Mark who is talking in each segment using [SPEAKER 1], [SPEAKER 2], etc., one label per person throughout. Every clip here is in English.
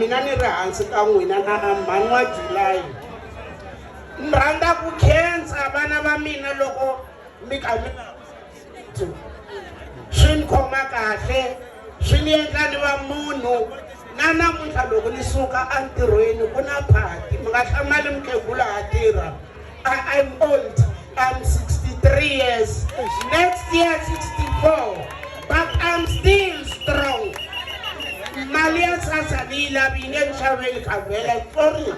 [SPEAKER 1] Mina ni ri hansi ka n'wina na Mhani wa July. Ni rhandza ku khensa vana va mina loko mi kha mi swi ni khoma kahle, swi ni endla ni va munhu. Na namuntlha loko ni suka entirhweni ku na phati, mi nga hlamali mukhegula a tirha. I'm old, I'm 63 years, next year 64, but I'm still strong. Malia sasa ni labinge nxaveli khavela, sorry.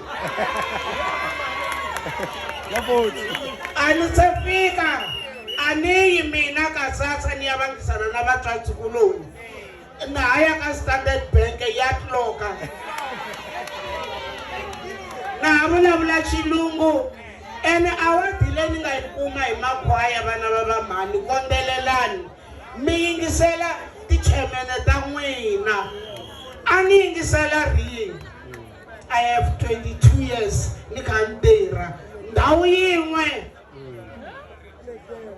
[SPEAKER 1] Ani se fika, ani mina ka sasa ni yabangisana na vatlantsikuloni. Na haya ka Standard Bank ya tloka. Na vulavula xilungu. Ene awadi leyi ni nga yi kuma hi makhwaya vana va Mhani, kondzelelani. Mi yingisela tichemene ta n'wina. A ni yingisela rihi. I have 22 years ni kha ni tirha. Ndhawu yin'we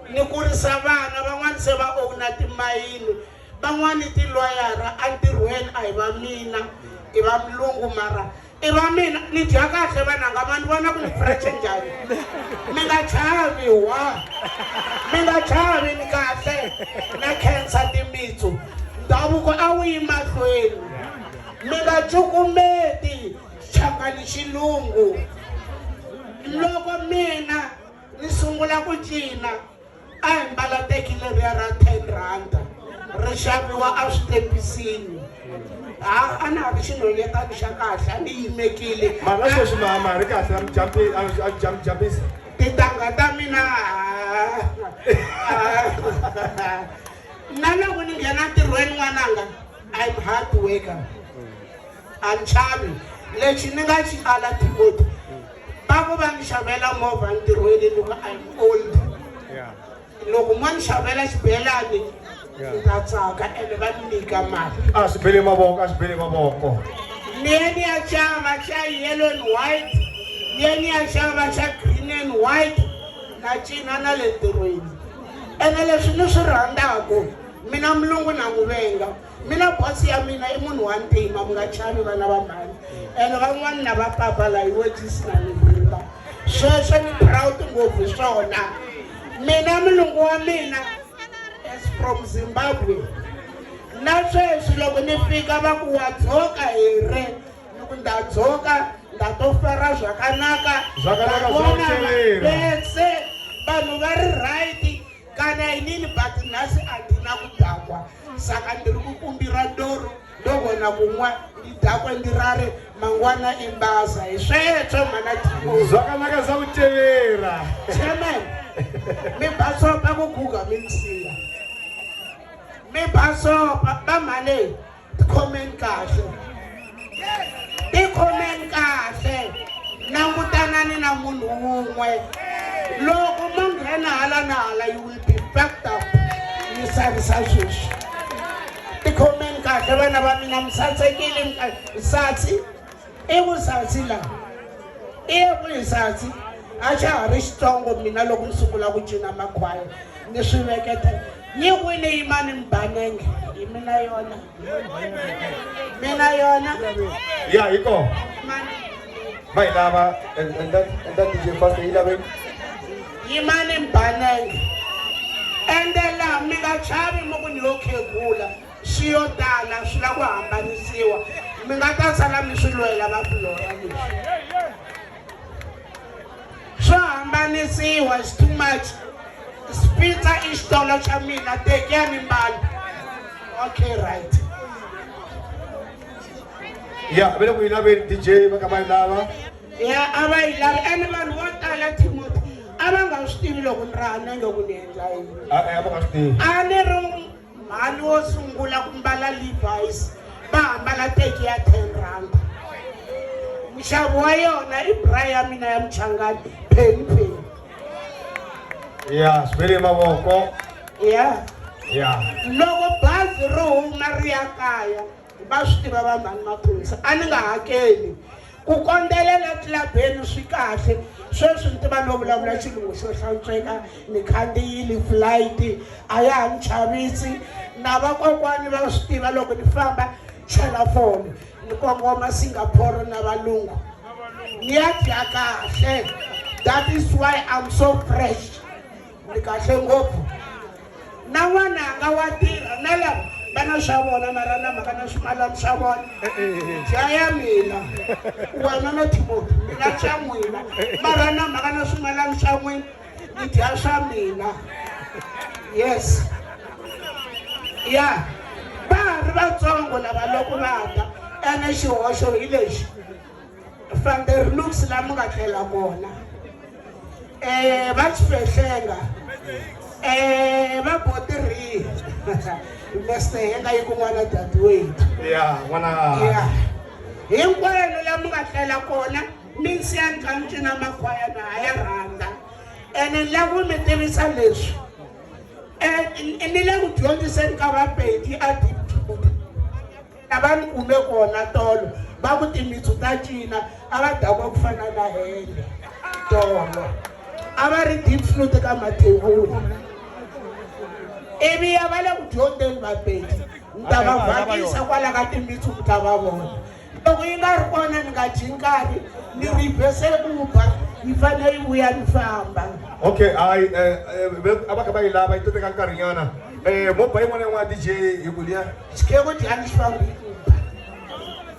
[SPEAKER 1] ni kurisa vana, van'wani se va owna timayini, van'wani tiloyara. Entirhweni a hi va mina, i va mulungu, mara i va mina. Ni dya kahle vananga, ma ni vona ku ni fresh njhani. Mi nga chavi wa, mi nga chavi, ni kahle na khensa timitsu. Ndhavuko a wu yi mahlweni, mi nga cukumeti chakani xilungu. Loko mina ni sungula ku cina a hi mbala teki leriya ra 10 rand ri xaviwa a switepisini. A na ha ri xinhonyetani xa kahle, a ni yimekile.
[SPEAKER 2] Mara sweswi mama ri kahle a jumpisa.
[SPEAKER 1] Tintangha ta mina na loko ni nghena ntirhweni n'wananga, I'm hard worker, a ni chavi. Lexi ni nga xi ala Timothy, va ku va ni xavela movha ntirhweni loko I'm old. Loko mo ni xavela xibelani ni ta tsaka ene va ni nyika mali.
[SPEAKER 2] A swi bele mavoko.
[SPEAKER 1] Ni ye ni ya xava xa yellow and white, ni ye ni ya xava xa green and white, na cina na le ntirhweni. Ene leswi ni swi rhandzaka, mina mulungu na n'wi venga. Mina bosi ya mina i munhu wa ntima, mi nga chavi vana va Mhani. Ene van'wani na va papa la hi wetisi na mivimba. Sweswo ni proud ngopfu hi swona. Mina mulungu wa mina is from Zimbabwe. Na sweswi loko ni fika va ku wa dzoka hi re, loko nda dzoka nda to fera zvakanaka.
[SPEAKER 2] Zvakanaka zvakuteera.
[SPEAKER 1] Bese vanhu va ri right, kana yinini but nhasi a ndina ku dakwa. Saka ndiri ku kumbira doro ndo vona kun'wa ni dakwe ndi rari mangwana imbasa. Hi sweswo mana Timothy.
[SPEAKER 2] Zvakanaka zvakutevera.
[SPEAKER 1] Chairman, mi basopa ku guga mi nsiya. Mi basopa ba Mhani comment kahle. Ti comment kahle. Langutanani na munhu wun'we. Loko mo nghena hala na hala, you will be backed up. Ni savisa sweswi. Ti comment kahle vana va mina, mi satsekile nsatsi. I vusatsi la. I vusatsi. A xa ha ri xitsongo mina loko ni sungula ku cina makhwaya ni swi veketa. Nyikwini yimani Mbanenge, hi mina yona. Mina yona.
[SPEAKER 2] Yeah, you go. Bye, Lama. And that DJ first, you love him.
[SPEAKER 1] Yimani Mbanenge. And then la mi nga chavi mo ku ni yo khegula. Swi yo tala swi la ku hambanisiwa. Mi nga ta sala mi swi lwela va fulora leswi. Swo hambanisiwa is too much. Spita i xitolo xa mina, tekani mbala. Okay, right.
[SPEAKER 2] Yeah, vele ku yi laveni DJ va ka va yi lava.
[SPEAKER 1] Yeah, a va yi lavi. Ene vanhu vo tala Timothy a va nga swi tivi loko ni ri hanenge ku ni endla yini.
[SPEAKER 2] A va nga swi tivi.
[SPEAKER 1] A ni ri Mhani wo sungula ku mbala Levi's, va hambala teki ya 10 rand. Nxavo wa yona i bra ya mina ya Mchangani, penny.
[SPEAKER 2] Yeah, swi bele mavoko.
[SPEAKER 1] Yeah.
[SPEAKER 2] Yeah.
[SPEAKER 1] Loko bazi ro huma ri ya kaya, va swi tiva va Mhani maphorisa, a ni nga hakeli. Ku kondzelela tlilabeni swi kahle. Sweswi ni tiva no vulavula xilungu xo hlantsweka, ni khandziyile flight, a ya ha ni chavisi. Na vakokwani va swi tiva loko ni famba chela foni. Nikongoma Singapore na balungu. Niyadya kahle. That is why I'm so fresh. Nikahle ngopfu. Nawana ngawatira nala bana shabona marana makana shumala shabona. Jaya mina. Wana no Timothy. Na chamwina. Marana makana shumala shamwina. Nitya mina. Yes. Yeah. Ba rivatsongo lava loko vata ene xihoxo hi lexi from the looks lama nga tlela kona va xifehlenga va botirhi Mr. Henga yi kun'wana dadeweight
[SPEAKER 2] N'wana
[SPEAKER 1] hinkwenu lama nga tlela kona mi siya ntlanci na makhwaya na ha ya rhandza ene lavo mi tivisa leswi ni le ku dyondziseni ka vapedi a lava ni kume kona tolo va ku timitsu ta cina a va dakwa ku fana na hele tolo a va ri deep flute ka mathebulu ivi ya va le ku dyondzeni vapedi ni ta va vhakisa kwala ka timitsu mi ta va vona loko yi nga ri kona ni nga dyi nkarhi ni ribese uba yi fanele yi vuya ni famba.
[SPEAKER 2] Okay, abakaba ilaba ito teka nkarhinyana. Mo ba yin'wana wa DJ Yugulia?
[SPEAKER 1] Xikego dya ni xifambi.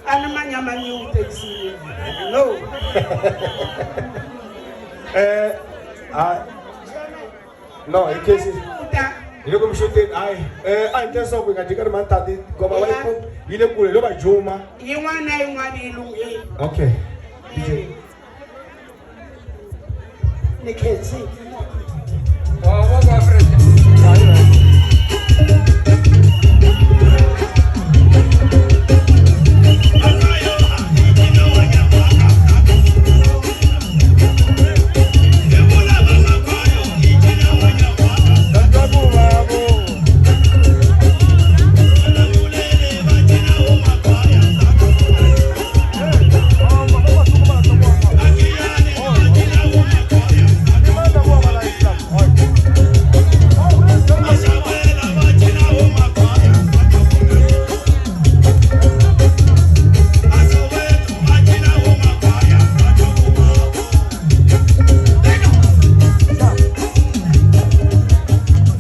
[SPEAKER 1] Ana manyamanyi taxi. No.
[SPEAKER 2] No, in case you go shoot I just saw we got to Mhani Thandi go ba wale ko ile kule lo ba juma.
[SPEAKER 1] Yin'wana ilungi.
[SPEAKER 2] Okay.
[SPEAKER 1] Nikhetsi.